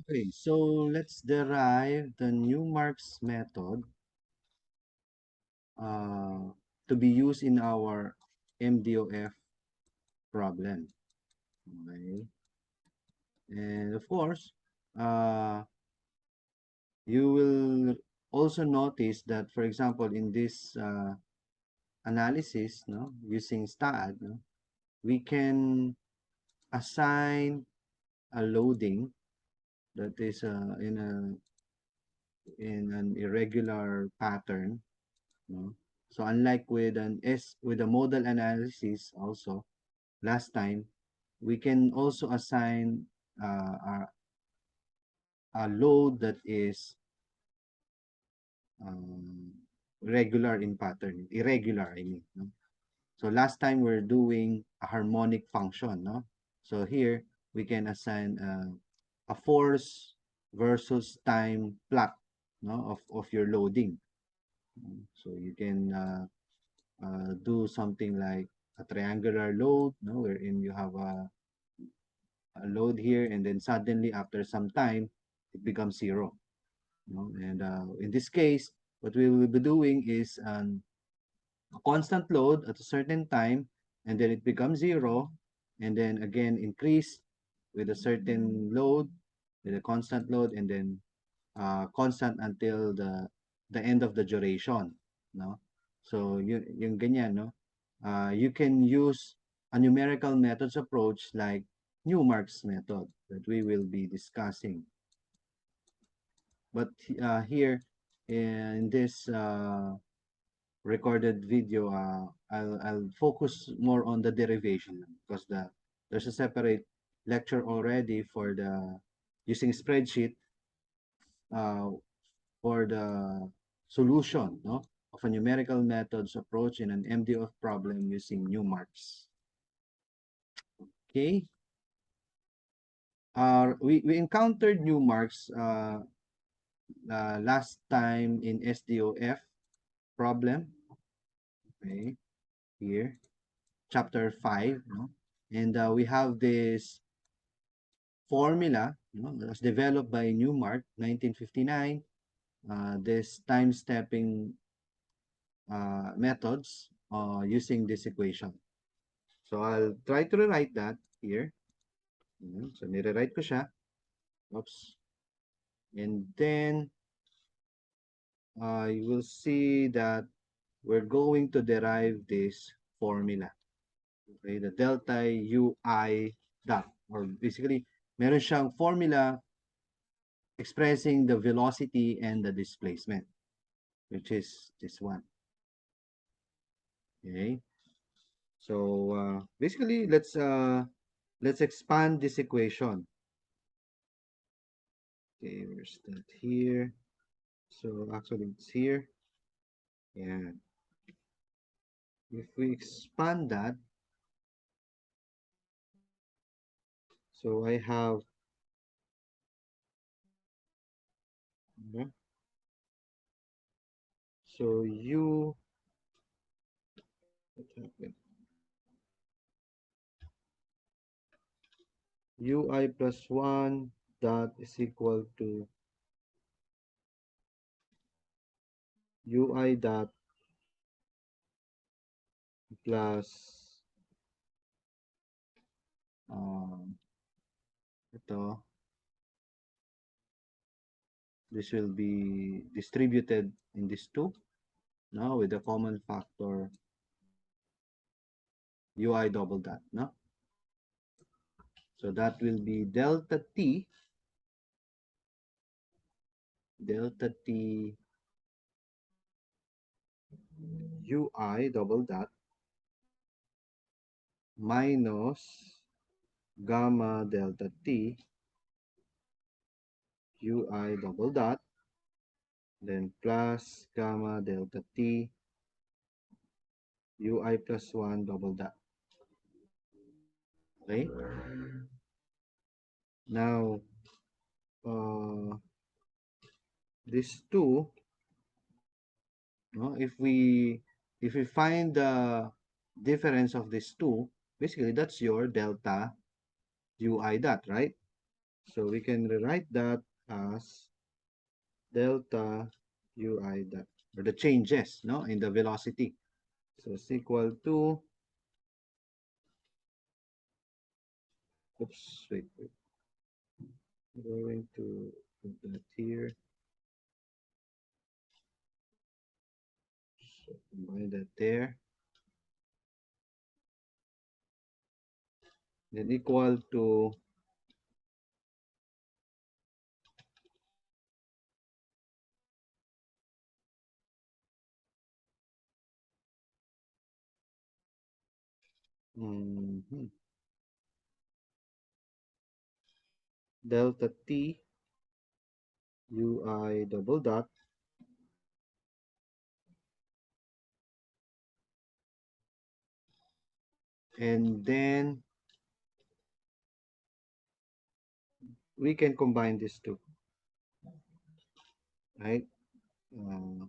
Okay, so let's derive the Newmark's method uh, to be used in our MDOF problem. Okay, and of course, uh, you will also notice that, for example, in this analysis, no, using STAAD, no, we can assign a loading that is in an irregular pattern, no? So unlike with a modal analysis also last time, we can also assign a load that is um, regular in pattern, irregular, I mean. No? So last time we're doing a harmonic function, no? So here we can assign a force versus time plot, no, of your loading. So you can do something like a triangular load, no, wherein you have a load here, and then suddenly after some time it becomes zero. No? And in this case, what we will be doing is a constant load at a certain time, and then it becomes zero, and then again increase with a certain load, with a constant load, and then constant until the end of the duration, no? So yung ganyan, no? You can use a numerical methods approach like Newmark's method that we will be discussing. But here in this recorded video, I'll focus more on the derivation because there's a separate lecture already for the using spreadsheet uh, for the solution, no, of a numerical methods approach in an MDF problem using Newmarks. Okay, we encountered Newmarks last time in SDOF problem. Okay, here chapter 5, no? And we have this formula, no, that was developed by Newmark 1959. This time stepping methods using this equation. So I'll try to rewrite that here. So nire-write ko siya. Oops. And then you will see that we're going to derive this formula. Okay, the delta UI dot. Or basically, meron siyang formula expressing the velocity and the displacement, which is this one. Okay. So basically, let's expand this equation. Okay, where's that here? So actually, it's here. Yeah. If we expand that, so I have, yeah, so what happened? UI plus 1 dot is equal to UI dot plus um, ito, this will be distributed in these two, no, with a common factor UI double dot, no? So that will be delta T UI double dot minus gamma delta T UI double dot, then plus gamma delta T UI plus 1 double dot. Okay? Now, uh, these two, no, if we find the difference of these two, basically that's your delta UI dot, right? So we can rewrite that as delta ui dot, or the changes, no, in the velocity. So it's equal to, oops, wait. I'm going to put that here. So combine that there. Then equal to mhm, delta t ui double dot, and then we can combine these two, right? Uh,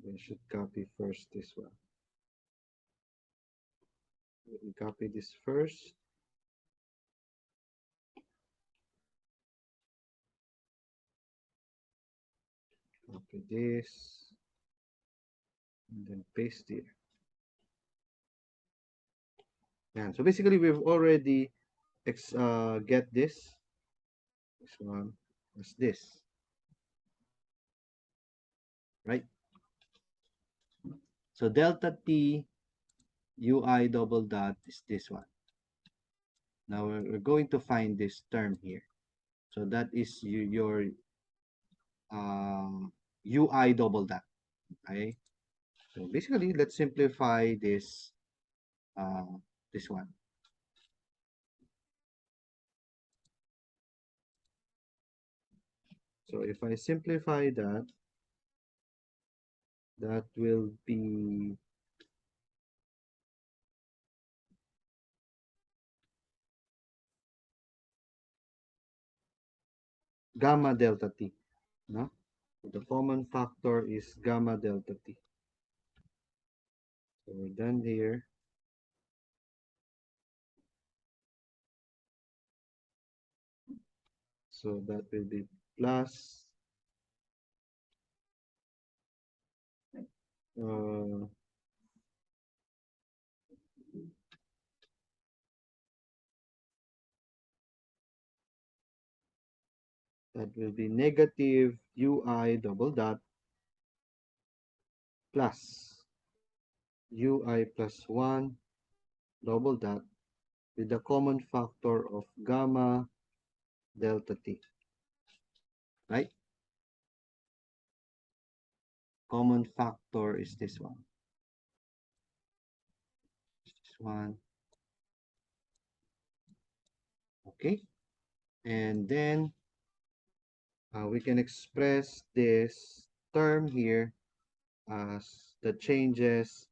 we should copy first this one. Let me copy this first. Copy this, and then paste here. And so basically, we've already get this one as this, right? So delta t ui double dot is this one. Now we're going to find this term here. So that is your ui double dot. Okay. So basically, let's simplify this one. So if I simplify that, that will be gamma delta t. No? The common factor is gamma delta t. So we're done here. So that will be plus uh, that will be negative ui double dot plus ui plus 1 double dot with the common factor of gamma delta t, right? Common factor is this one. This one. Okay. And then we can express this term here as the changes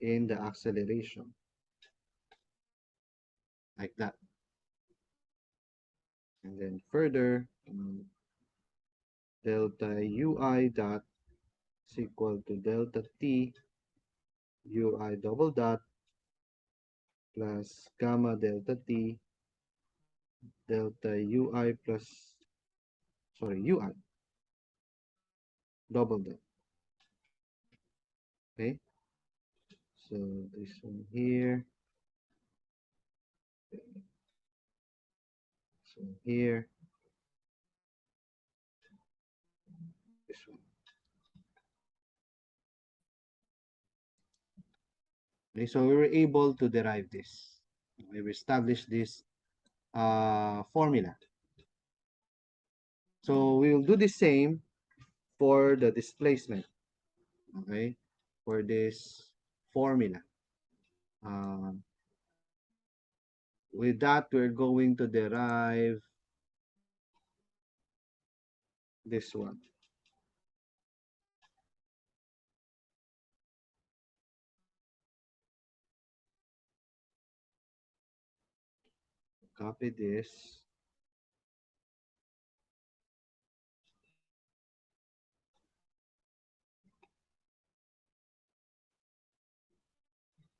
in the acceleration, like that. And then further, delta ui dot is equal to delta t ui double dot plus gamma delta t delta ui plus, sorry, ui double dot. Okay, so this one here, so here, this one. Okay, so we were able to derive this. We established this formula. So we will do the same for the displacement, okay, for this formula. Uh, with that, we're going to derive this one. Copy this.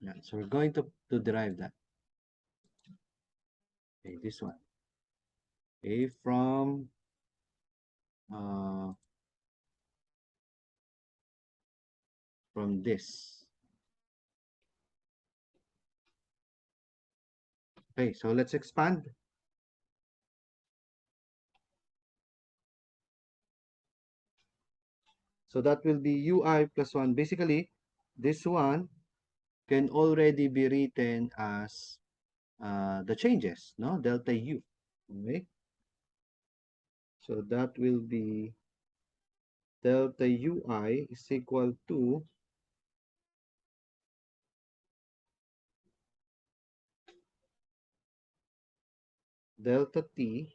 Yeah, so we're going to derive that. Okay, this one. Okay, uh, from this. Okay, so let's expand. So that will be ui plus 1. Basically, this one can already be written as the changes, no? Delta u. Okay? So that will be delta ui is equal to delta t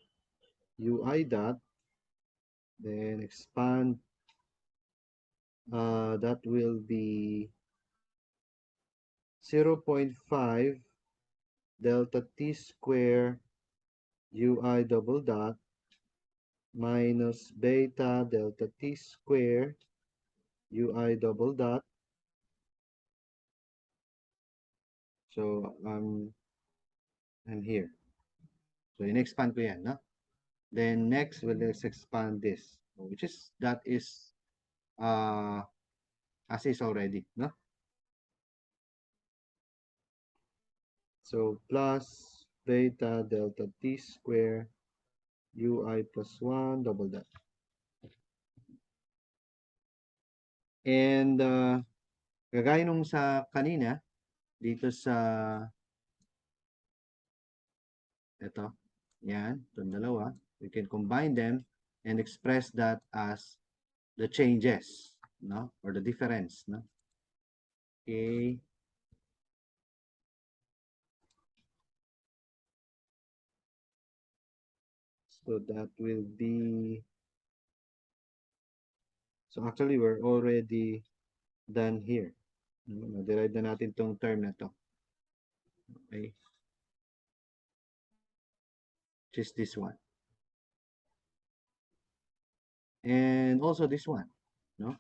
ui dot, then expand, that will be 0.5 delta t square ui double dot minus beta delta t square ui double dot. So I'm here. So in-expand ko yan, no? Then next, let's expand this, which is, that is uh, as is already, no? So plus beta delta t square ui plus 1 double dot. And kagaya nung sa kanina, dito sa ito, yan, itong dalawa, we can combine them and express that as the changes, no? Or the difference, no? Okay. So that will be, so actually we're already done here. Na-derive na natin tong term na to. Okay. Which is this one. And also this one, no?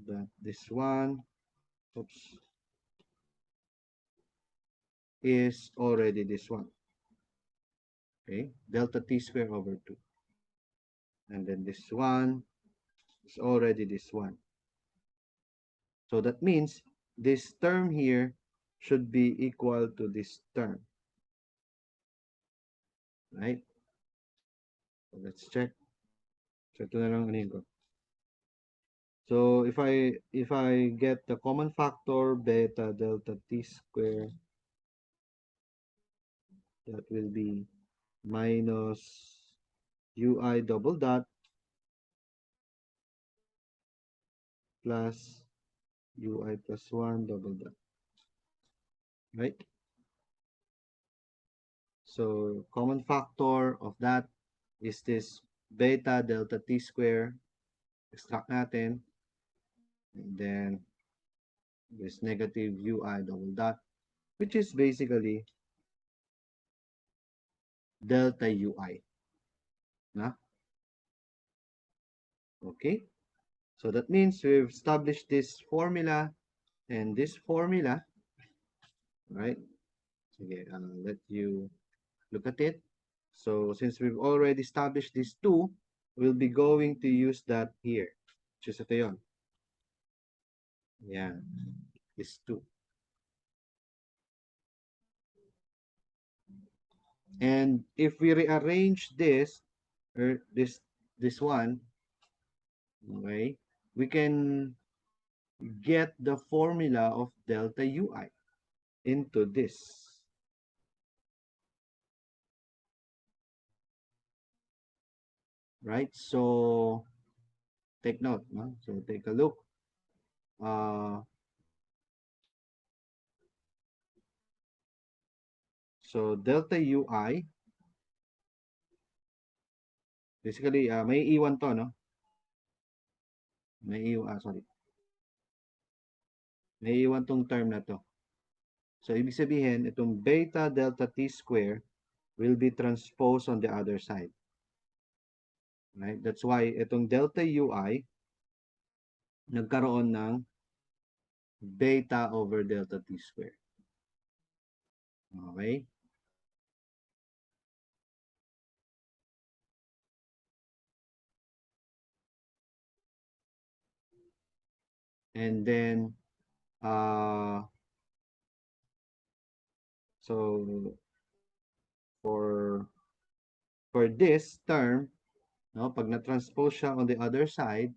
That this one, oops, is already this one. Okay. Delta t square over 2. And then this one is already this one. So that means this term here should be equal to this term. Right? So let's check. So ito na lang anin ko. So if I get the common factor beta delta t square, that will be minus ui double dot plus ui plus 1 double dot. Right? So common factor of that is this beta delta t square. Extract natin. And then this negative ui double dot, which is basically delta ui. Na? Okay? So that means we've established this formula and this formula, right? Sige, I'll let you look at it. So since we've already established these two, we'll be going to use that here. Which is ito yun. Yeah, these two. And if we rearrange this, or this one, okay, we can get the formula of delta ui into this. Right? So take note, no? So take a look. So delta ui, basically, may iwan to, no? May iwan, sorry. May iwan tong term na to. So ibig sabihin, itong beta delta t square will be transposed on the other side. Right? That's why itong delta ui nagkaroon ng beta over delta t squared. Okay? And then, uh, so for this term, no, pag na-transpose siya on the other side,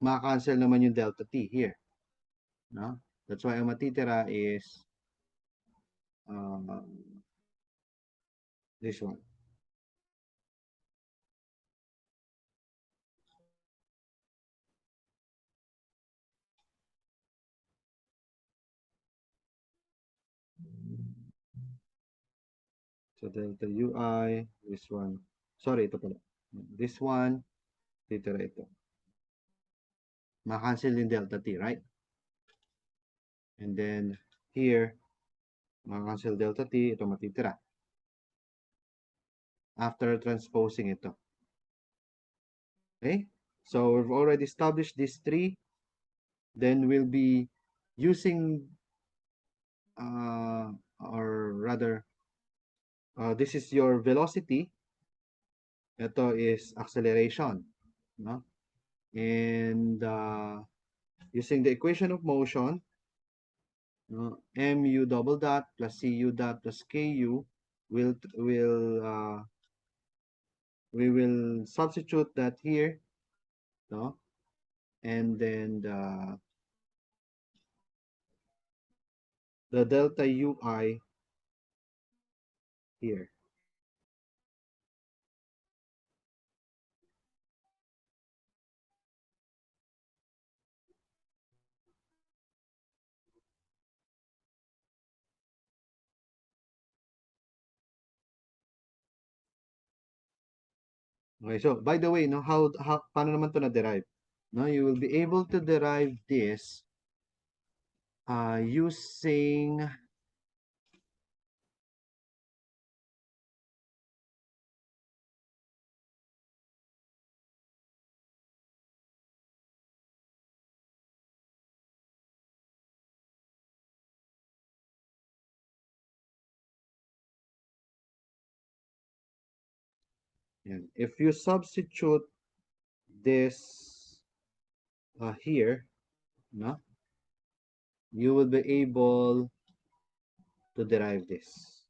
ma-cancel naman yung delta t here. No? That's why ang matitira is uh, this one. So delta ui, this one. Sorry, ito pala. This one, titira ito. Ma-cancel yung delta t, right? And then here, ma-cancel delta t, ito matitira. After transposing ito. Okay? So we've already established these three. Then we'll be using, or rather, this is your velocity. Ito is acceleration. No? And using the equation of motion, mu double dot plus cu dot plus ku will we will substitute that here, no? And then the delta ui here. Okay, so by the way, no, how paano naman to na-derive? No, you will be able to derive this using yan. If you substitute this here, no, you will be able to derive this.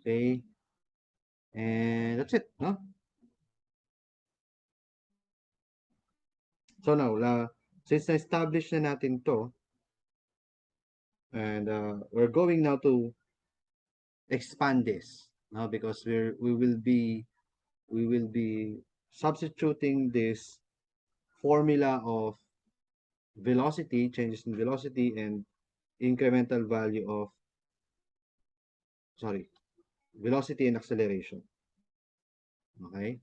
Okay, and that's it, no? So now, since na-establish na natin to, and we're going now to expand this, no? Because we will be substituting this formula of velocity, changes in velocity, and incremental value of, sorry, velocity and acceleration. Okay?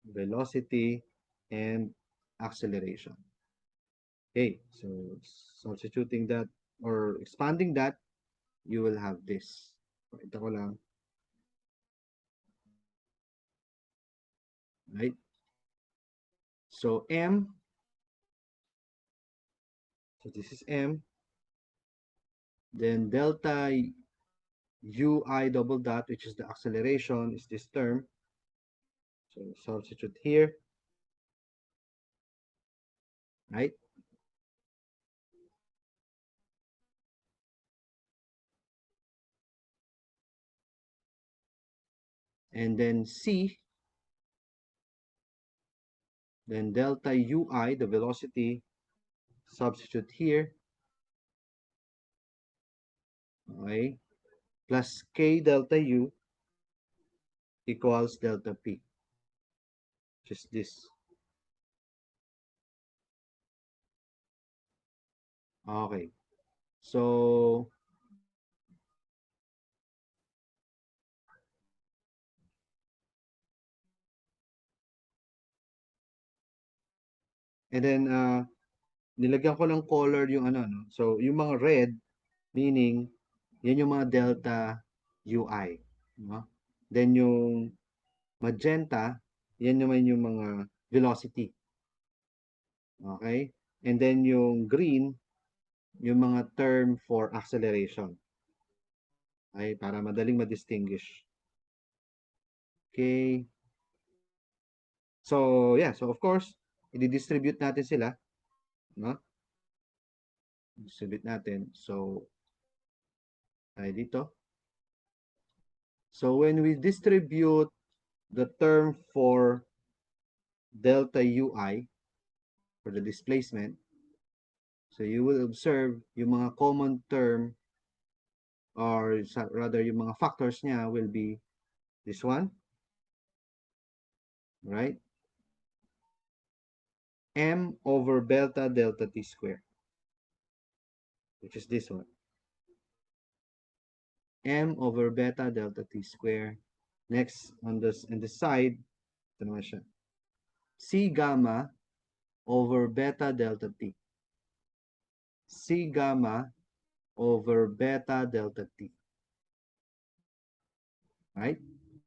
Velocity and acceleration. Okay, so substituting that or expanding that, you will have this. Ito ko lang. Right? So M, so this is M, then delta ui double dot, which is the acceleration, is this term. So substitute here, right? And then C, then delta ui, the velocity, substitute here, okay, plus k delta u equals delta p, which is this. Okay, so and then nilagyan ko ng color yung ano, no? So, yung mga red, meaning, yan yung mga delta UI. No? Then, yung magenta, yan naman yung mga velocity. Okay? And then, yung green, yung mga term for acceleration. Okay? Para madaling ma-distinguish. Okay? So, yeah. So, of course, i-distribute natin sila. No? Distribute natin. So, tayo dito. So, when we distribute the term for delta UI, for the displacement, so you will observe yung mga common term, or rather yung mga factors niya will be this one, right? M over beta delta t square, which is this one. M over beta delta t square. Next, on the side, ito naman siya. C gamma over beta delta t. C gamma over beta delta t. Right?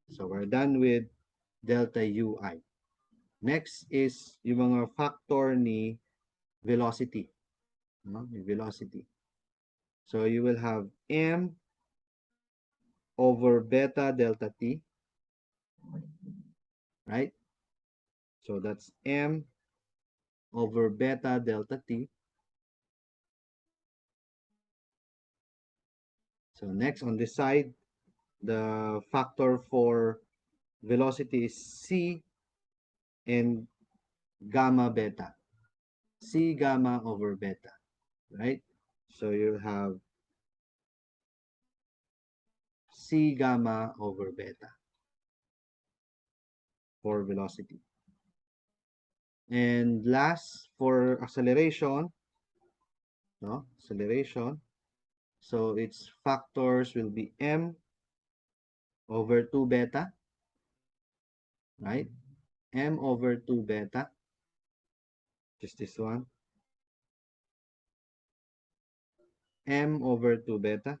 So we're done with delta UI. Next is yung mga factor ni velocity. No? Velocity. So you will have M over beta delta t. Right? So that's M over beta delta t. So next on this side, the factor for velocity is C and gamma beta. C gamma over beta. Right? So you have C gamma over beta for velocity. And last, for acceleration, no? Acceleration. So its factors will be M over 2 beta, right? M over 2 beta, just this one. M over 2 beta.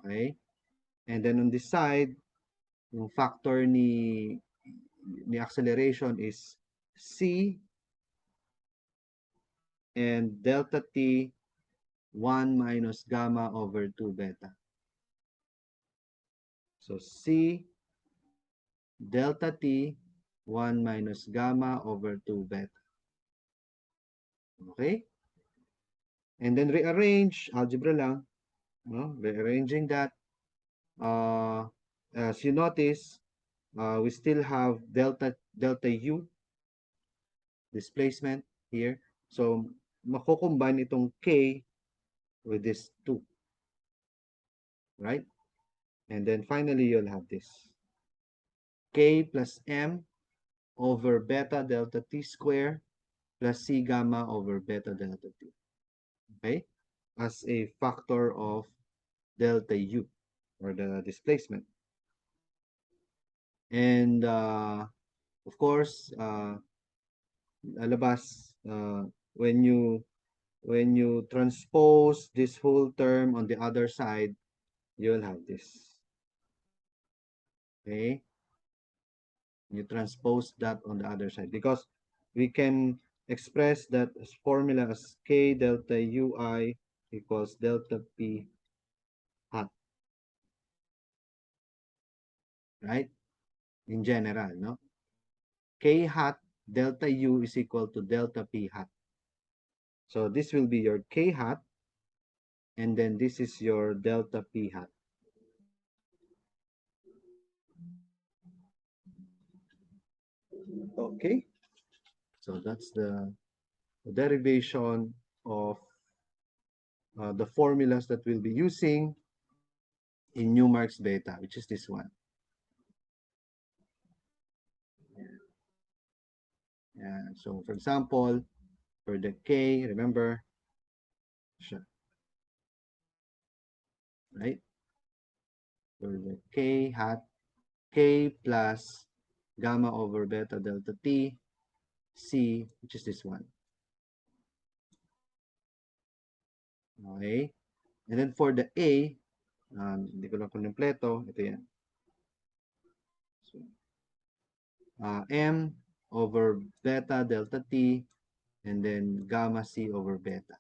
Okay? And then on this side, yung factor ni acceleration is C and delta T 1 minus gamma over 2 beta. So C delta T 1 minus gamma over 2 beta. Okay? And then rearrange, algebra lang, no? Rearranging that. As you notice, we still have delta U displacement here. So, mako-combine itong K with this 2. Right? And then finally, you'll have this. K plus M over beta delta T square plus C gamma over beta delta T. Okay? As a factor of delta U, or the displacement. And of course, alabas, when you transpose this whole term on the other side, you'll have this. Okay? You transpose that on the other side, because we can express that as formula as K delta UI equals delta P hat. Right? In general, no? K hat delta U is equal to delta P hat. So this will be your K hat, and then this is your delta P hat. Okay, so that's the derivation of the formulas that we'll be using in Newmark's beta, which is this one. Yeah. So for example, for the K, remember, right? For the K hat, K plus gamma over beta delta T. C, which is this one. Okay. And then for the A, hindi ko lang kumpleto. Ito yan. So, M over beta delta T, and then gamma C over beta.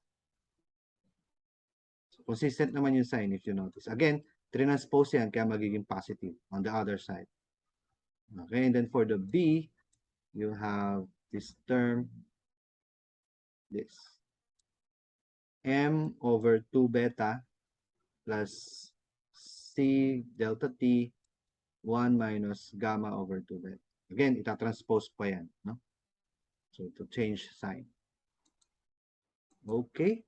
So, consistent naman yung sign if you notice. Again, transpose yan, kaya magiging positive on the other side. Okay, and then for the B, you have this term, this. M over 2 beta plus C delta T 1 minus gamma over 2 beta. Again, itatranspose pa yan. No? So, to change sign. Okay.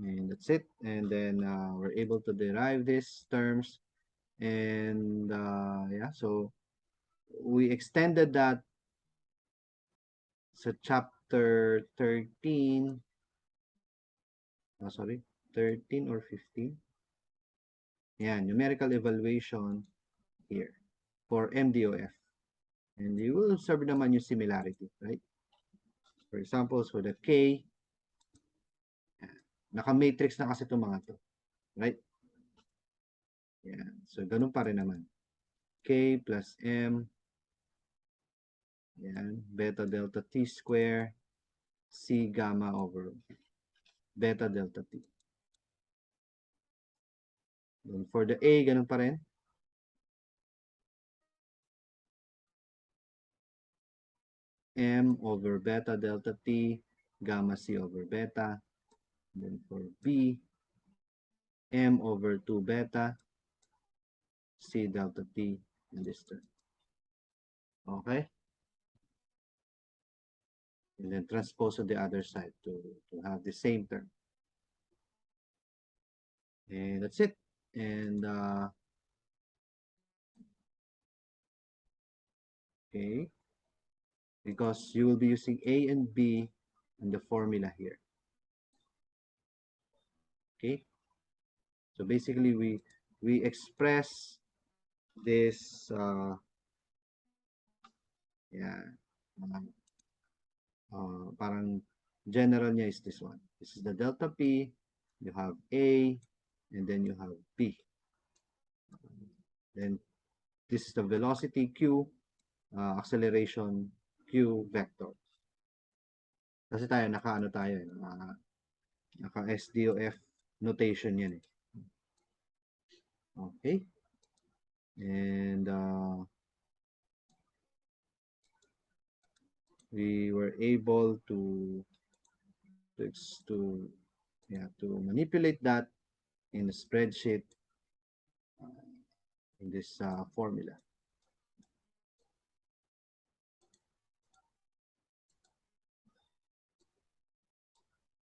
And that's it. And then we're able to derive these terms. And yeah, so we extended that sa chapter 13. Oh, sorry, 13 or 15. Yeah, numerical evaluation here for MDOF. And you will observe naman yung similarity, right? For example, for the K, naka-matrix na kasi itong mga to. Right? Yan. So, ganun pa rin naman. K plus M. Yan. Beta delta T square. C gamma over beta delta T. Then for the A, ganun pa rin. M over beta delta T, gamma C over beta. Then for B, M over 2 beta, C delta T in this term. Okay? And then transpose on the other side to have the same term. And that's it. And okay, because you will be using A and B in the formula here. Okay, so basically we express this yeah, parang general niya is this one. This is the delta P, you have A, and then you have P. Then this is the velocity Q, acceleration Q vector. Kasi tayo, naka-ano tayo, naka-SDOF notation yan eh. Okay. And we were able to manipulate that in the spreadsheet in this formula.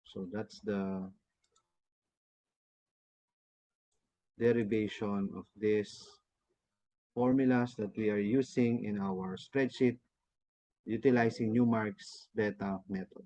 So that's the derivation of these formulas that we are using in our spreadsheet utilizing Newmark's beta method.